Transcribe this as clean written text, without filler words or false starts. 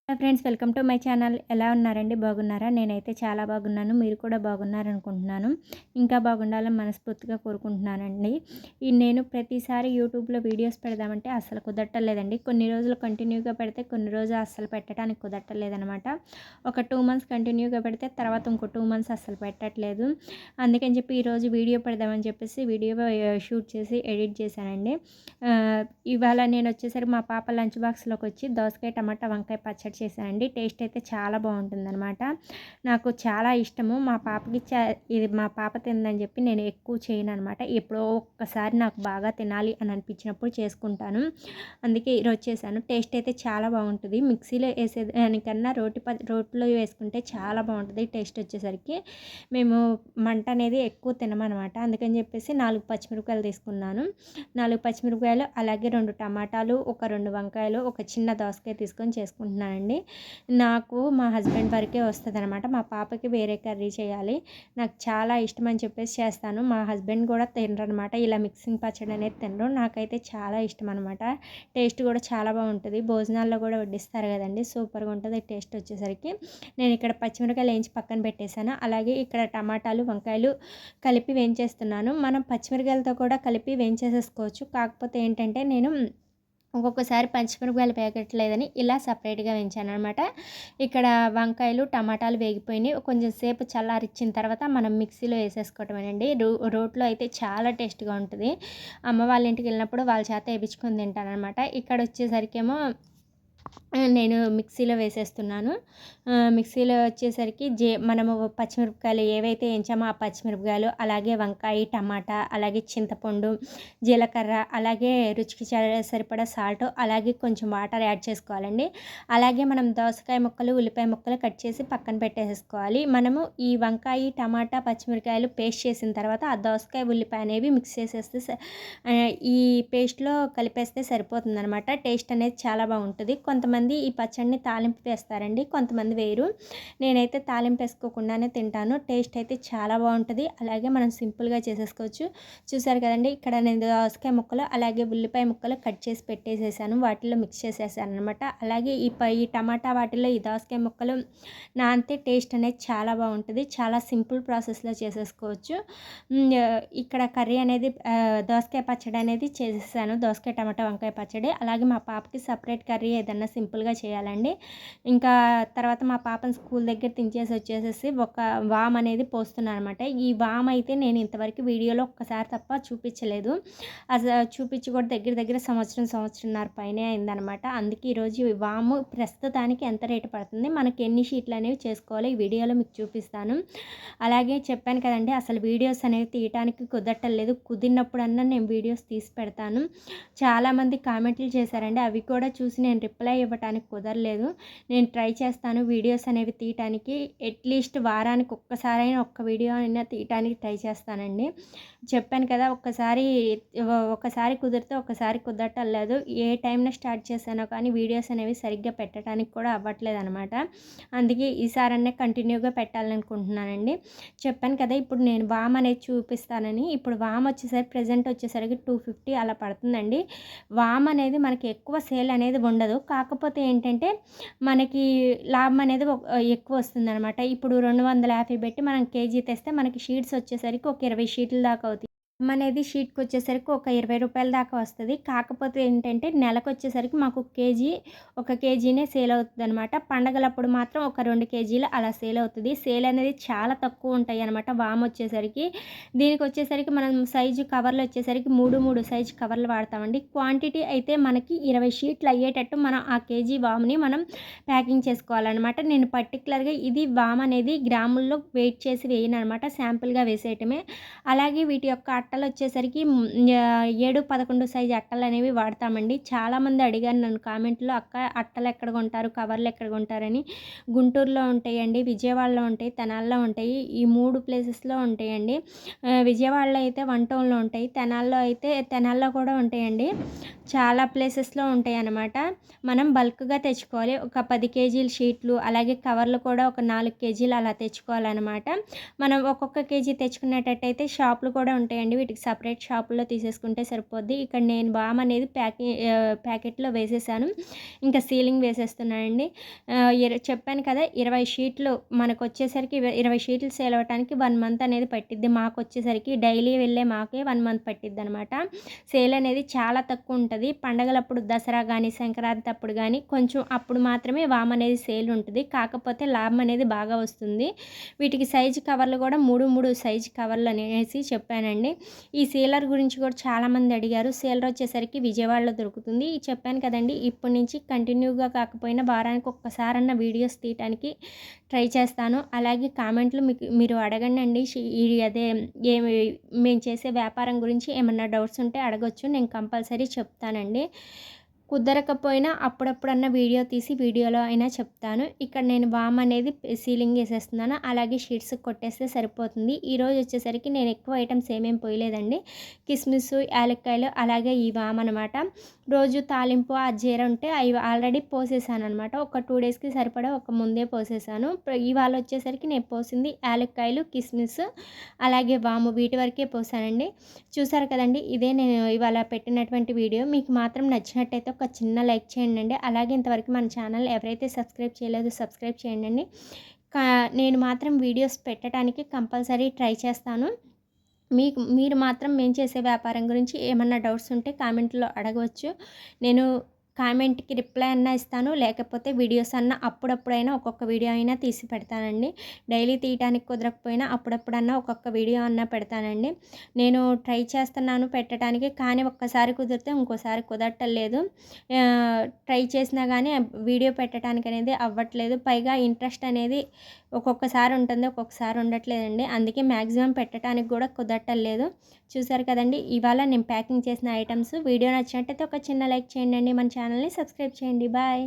Hi friends, welcome to my channel. ఎలా ఉన్నారండి? బాగున్నారా? నేనైతే చాలా బాగున్నాను. మీరు కూడా బాగున్నారనుకుంటున్నాను. ఇంకా బాగుండాలని మనస్ఫూర్తిగా కోరుకుంటున్నానండి. నేను ప్రతిసారి యూట్యూబ్‌లో వీడియోస్ పెడదామంటే అస్సలు కుదరట్లేదండి. కొన్ని రోజులు కంటిన్యూగా పెడితే కొన్ని రోజులు అస్సలు పెట్టడానికి కుదరట్లేదనమాట. ఒక 2 మంత్స్ కంటిన్యూగా పెడితే తర్వాత ఇంకో 2 మంత్స్ అస్సలు పెట్టట్లేదు. అందుకని చెప్పి ఈరోజు వీడియో పెడదామని చెప్పేసి వీడియో షూట్ చేసి ఎడిట్ చేశానండి. ఇవాళ నేనొచ్చేసరికి మా పాప లంచ్ బాక్స్‌లోకి వచ్చి దోసకాయ, టమాటా, వంకాయ పచ్చడి చేశానండి. టేస్ట్ అయితే చాలా బాగుంటుందనమాట. నాకు చాలా ఇష్టము. మా పాపకి ఇది మా పాప తిందని చెప్పి నేను ఎక్కువ చేయననమాట. ఎప్పుడో ఒక్కసారి నాకు బాగా తినాలి అని అనిపించినప్పుడు చేసుకుంటాను. అందుకే ఈరోజు చేశాను. టేస్ట్ అయితే చాలా బాగుంటుంది. మిక్సీలో వేసేదానికన్నా రోట్లో వేసుకుంటే చాలా బాగుంటుంది టేస్ట్ వచ్చేసరికి. మేము మంట అనేది ఎక్కువ తినమనమాట. అందుకని చెప్పేసి 4 పచ్చిమిరపకాయలు తీసుకున్నాను. 4 పచ్చిమిరపకాయలు, అలాగే 2 టమాటాలు, ఒక 2 వంకాయలు, ఒక చిన్న దోసకాయ తీసుకొని చేసుకుంటున్నానండి. నాకు మా హస్బెండ్ వరకే వస్తదనమాట. మా పాపకి వేరే కర్రీ చేయాలి. నాకు చాలా ఇష్టం అని చెప్పేసి చేస్తాను. మా హస్బెండ్ కూడా తినరనమాట. ఇలా మిక్సింగ్ పచ్చడి అనేది తినరు. నాకైతే చాలా ఇష్టం అనమాట. టేస్ట్ కూడా చాలా బాగుంటుంది. భోజనాల్లో కూడా వడ్డిస్తారు కదండి, సూపర్గా ఉంటుంది టేస్ట్ వచ్చేసరికి. నేను ఇక్కడ పచ్చిమిరపకాయలు వేయించి పక్కన పెట్టేశాను. అలాగే ఇక్కడ టమాటాలు, వంకాయలు కలిపి వేయించేస్తున్నాను. మనం పచ్చిమిరపకాయలతో కూడా కలిపి వేయించేసేసుకోవచ్చు. కాకపోతే ఏంటంటే నేను ఒక్కొక్కసారి పచ్చిమిరపకాయలు వేగట్లేదని ఇలా సపరేట్గా వేయించాననమాట. ఇక్కడ వంకాయలు, టమాటాలు వేగిపోయినాయి. కొంచెం సేపు చల్లారిచ్చిన తర్వాత మనం మిక్సీలో వేసేసుకోవటమేనండి. రోట్లో అయితే చాలా టేస్ట్గా ఉంటుంది. అమ్మ వాళ్ళ ఇంటికి వెళ్ళినప్పుడు వాళ్ళ చేత వేయించుకొని తింటాననమాట. ఇక్కడ వచ్చేసరికేమో నేను మిక్సీలో వేసేస్తున్నాను. మిక్సీలో వచ్చేసరికి మనము పచ్చిమిరపకాయలు ఏవైతే వేయించామో ఆ పచ్చిమిరపకాయలు, అలాగే వంకాయ, టమాటా, అలాగే చింతపండు, జీలకర్ర, అలాగే రుచికి సరిపడా సాల్ట్, అలాగే కొంచెం వాటర్ యాడ్ చేసుకోవాలండి. అలాగే మనం దోసకాయ ముక్కలు, ఉల్లిపాయ ముక్కలు కట్ చేసి పక్కన పెట్టేసుకోవాలి. మనము ఈ వంకాయ, టమాటా, పచ్చిమిరపకాయలు పేస్ట్ చేసిన తర్వాత ఆ దోసకాయ, ఉల్లిపాయ అనేవి మిక్స్ చేసేస్తే ఈ పేస్ట్లో కలిపేస్తే సరిపోతుందనమాట. టేస్ట్ అనేది చాలా బాగుంటుంది. కొంతమంది ఈ పచ్చడిని తాలింపు వేస్తారండి, కొంతమంది వేయరు. నేనైతే తాలింపు వేసుకోకుండానే తింటాను. టేస్ట్ అయితే చాలా బాగుంటుంది. అలాగే మనం సింపుల్గా చేసేసుకోవచ్చు. చూసారు కదండి, ఇక్కడ నేను దోసకాయ ముక్కలు అలాగే ఉల్లిపాయ ముక్కలు కట్ చేసి పెట్టేసేసాను. వాటిలో మిక్స్ చేసేసాను అనమాట. అలాగే ఈ టమాటా వాటిల్లో ఈ దోసకాయ ముక్కలు నానితే టేస్ట్ అనేది చాలా బాగుంటుంది. చాలా సింపుల్ ప్రాసెస్లో చేసేసుకోవచ్చు. ఇక్కడ కర్రీ అనేది దోసకాయ పచ్చడి అనేది చేసేసాను. దోసకాయ, టమాటా, వంకాయ పచ్చడి. అలాగే మా పాపకి సపరేట్ కర్రీ ఏదన్నా సింపుల్గా చేయాలండి. ఇంకా తర్వాత మా పాపని స్కూల్ దగ్గర దించేసి వచ్చేసేసి ఒక వామ్ అనేది పోస్తున్నాను అనమాట. ఈ వామ్ అయితే నేను ఇంతవరకు వీడియోలో ఒక్కసారి తప్ప చూపించలేదు. చూపించి కూడా దగ్గర దగ్గర సంవత్సరంన్నర పైనే అయిందనమాట. అందుకే ఈరోజు ఈ వాము ప్రస్తుతానికి ఎంత రేటు పడుతుంది, మనకి ఎన్ని షీట్లు అనేవి చేసుకోవాలి, ఈ వీడియోలో మీకు చూపిస్తాను. అలాగే చెప్పాను కదండి, అసలు వీడియోస్ అనేవి తీయటానికి కుదరట్లేదు. కుదిరినప్పుడన్నా నేను వీడియోస్ తీసి పెడతాను. చాలామంది కామెంట్లు చేశారండి, అవి కూడా చూసి నేను రిప్లై ఇవ్వటానికి కుదరలేదు. నేను ట్రై చేస్తాను వీడియోస్ అనేవి తీయటానికి. అట్లీస్ట్ వారానికి ఒక్కసారైనా ఒక్క వీడియో అయినా తీయటానికి ట్రై చేస్తానండి. చెప్పాను కదా, ఒకసారి కుదిరితే ఒకసారి కుదరటం లేదు. ఏ టైంలో స్టార్ట్ చేశానో కానీ వీడియోస్ అనేవి సరిగ్గా పెట్టడానికి కూడా అవ్వట్లేదు అనమాట. అందుకే ఈసారన్నా కంటిన్యూగా పెట్టాలనుకుంటున్నానండి. చెప్పాను కదా, ఇప్పుడు నేను వామ్ అనేది చూపిస్తానని. ఇప్పుడు వామ్ వచ్చేసరికి ప్రెజెంట్ వచ్చేసరికి 250 అలా పడుతుందండి. వామ్ అనేది మనకి ఎక్కువ సేల్ అనేది ఉండదు. కాకపోతే ఏంటంటే మనకి లాభం అనేది ఎక్కువ వస్తుందనమాట. ఇప్పుడు 250 పెట్టి మనం కేజీ తెస్తే మనకి షీట్స్ వచ్చేసరికి ఒక 20 షీట్ల దాకా అవుతాయి. అనేది షీట్కి వచ్చేసరికి ఒక 20 రూపాయల దాకా వస్తుంది. కాకపోతే ఏంటంటే నెలకొచ్చేసరికి మాకు ఒక కేజీనే సేల్ అవుతుందనమాట. పండగలప్పుడు మాత్రం ఒక 2 కేజీలు అలా సేల్ అవుతుంది. సేల్ అనేది చాలా తక్కువ ఉంటాయి అనమాట వామ్ వచ్చేసరికి. దీనికి వచ్చేసరికి మనం సైజు కవర్లు వచ్చేసరికి 3 సైజు కవర్లు వాడతామండి. క్వాంటిటీ అయితే మనకి 20 షీట్లు అయ్యేటట్టు మనం ఆ కేజీ వామ్ని మనం ప్యాకింగ్ చేసుకోవాలన్నమాట. నేను పర్టికులర్గా ఇది వామ్ అనేది గ్రాముల్లో వెయిట్ చేసి వేయననమాట, శాంపుల్గా వేసేయటమే. అలాగే వీటి యొక్క అట్టలు వచ్చేసరికి 7, 11 సైజు అట్టలు అనేవి వాడతామండి. చాలామంది అడిగారు నన్ను కామెంట్లో, అక్క అట్టలు ఎక్కడ కొంటారు, కవర్లు ఎక్కడ కొంటారని. గుంటూరులో ఉంటాయండి, విజయవాడలో ఉంటాయి, తెనాల్లో ఉంటాయి. ఈ 3 ప్లేసెస్లో ఉంటాయండి. విజయవాడలో అయితే 1 టౌన్లో ఉంటాయి, తెనాల్లో కూడా ఉంటాయండి. చాలా ప్లేసెస్లో ఉంటాయి అన్నమాట. మనం బల్క్గా తెచ్చుకోవాలి. ఒక 10 కేజీల షీట్లు, అలాగే కవర్లు కూడా ఒక 4 కేజీలు అలా తెచ్చుకోవాలన్నమాట. మనం ఒక్కొక్క కేజీ తెచ్చుకునేటట్టయితే షాపులు కూడా ఉంటాయండి. వస్తాయండి. వీటికి సపరేట్ షాపుల్లో తీసేసుకుంటే సరిపోద్ది. ఇక్కడ నేను బామ్ అనేది ప్యాకెట్‌లో వేసేసాను. ఇంకా సీలింగ్ వేసేస్తున్నానండి. చెప్పాను కదా 20 షీట్లు మనకొచ్చేసరికి 20 షీట్లు సేల్ అవ్వటానికి 1 మంత్ అనేది పట్టిద్ది. మాకొచ్చేసరికి డైలీ వెళ్ళే మాకే 1 మంత్ పట్టిద్దనమాట. సేల్ అనేది చాలా తక్కువ ఉంటది. పండగలప్పుడు దసరా గానీ, సంక్రాంతి అప్పుడు గానీ కొంచెం అప్పుడు మాత్రమే వామ్ అనేది సేల్ ఉంటది. కాకపోతే లాభం అనేది బాగా వస్తుంది. వీటికి సైజు కవర్లు కూడా 3 సైజు కవర్లు అనేసి చెప్పానండి. ఈ సీలర్ గురించి కూడా చాలామంది అడిగారు. సీలర్ వచ్చేసరికి విజయవాడలో దొరుకుతుంది. చెప్పాను కదండీ! ఇప్పటి నుంచి కంటిన్యూగా కాకపోయినా వారానికి ఒక్కసారన్నా వీడియోస్ తీయటానికి ట్రై చేస్తాను. అలాగే కామెంట్లు మీరు అడగండండి. అదే ఏమి మేము చేసే వ్యాపారం గురించి ఏమన్నా డౌట్స్ ఉంటే అడగొచ్చు. నేను కంపల్సరీ చెప్తానండి. కుదరకపోయినా అప్పుడప్పుడన్నా వీడియో తీసి వీడియోలో అయినా చెప్తాను. ఇక్కడ నేను వామ్ అనేది సీలింగ్ ఏసేస్తున్నాను. అలాగే షీట్స్ కొట్టేస్తే సరిపోతుంది. ఈరోజు వచ్చేసరికి నేను ఎక్కువ ఐటమ్స్ ఏమేమి పోయలేదండి. కిస్మిస్, యాలక్కాయలు అలాగే ఈ వామ్ అనమాట. రోజు తాలింపు ఆ జీర ఉంటే అవి ఆల్రెడీ పోసేసాననమాట. ఒక 2 డేస్‌కి సరిపడా ముందే పోసేసాను. ఇవాళ వచ్చేసరికి నేను పోసింది యాలక్కాయలు, కిస్మిస్ అలాగే వాము వీటి వరకే పోసానండి. చూసారు కదండీ! ఇదే నేను ఇవాళ పెట్టినటువంటి వీడియో. మీకు మాత్రం నచ్చినట్టయితే ఒక చిన్న లైక్ చేయండండి. అలాగే ఇంతవరకు మన ఛానల్ ఎవరైతే సబ్స్క్రైబ్ చేయలేదో సబ్స్క్రైబ్ చేయండండి. నేను మాత్రం వీడియోస్ పెట్టడానికి కంపల్సరీ ట్రై చేస్తాను. మీరు మాత్రం మేము చేసే వ్యాపారం గురించి ఏమన్నా డౌట్స్ ఉంటే కామెంట్‌లో అడగవచ్చు. నేను కామెంట్‌కి రిప్లై అన్నా ఇస్తాను. లేకపోతే వీడియోస్ అన్నా అప్పుడప్పుడైనా ఒక్కొక్క వీడియో అయినా తీసి పెడతానండి. డైలీ తీయటానికి కుదరకపోయినా అప్పుడప్పుడన్నా ఒక్కొక్క వీడియో అన్నా పెడతానండి. నేను ట్రై చేస్తున్నాను పెట్టడానికి. కానీ ఒక్కసారి కుదిరితే ఇంకోసారి కుదరటం లేదు. ట్రై చేసినా గానీ వీడియో పెట్టడానికి అనేది అవ్వట్లేదు. పైగా ఇంట్రెస్ట్ అనేది ఒక్కొక్కసారి ఉంటుంది. ఒక్కొక్కసారి ఉండట్లేదండి. అందుకే మ్యాక్సిమం పెట్టడానికి కూడా కుదరటం లేదు. చూసారు కదండీ! ఇవాళ నేను ప్యాకింగ్ చేసిన ఐటమ్స్. వీడియో నచ్చినట్టయితే ఒక చిన్న లైక్ చేయండి. మన ఛానల్‌ని సబ్స్క్రైబ్ చేయండి. బాయ్.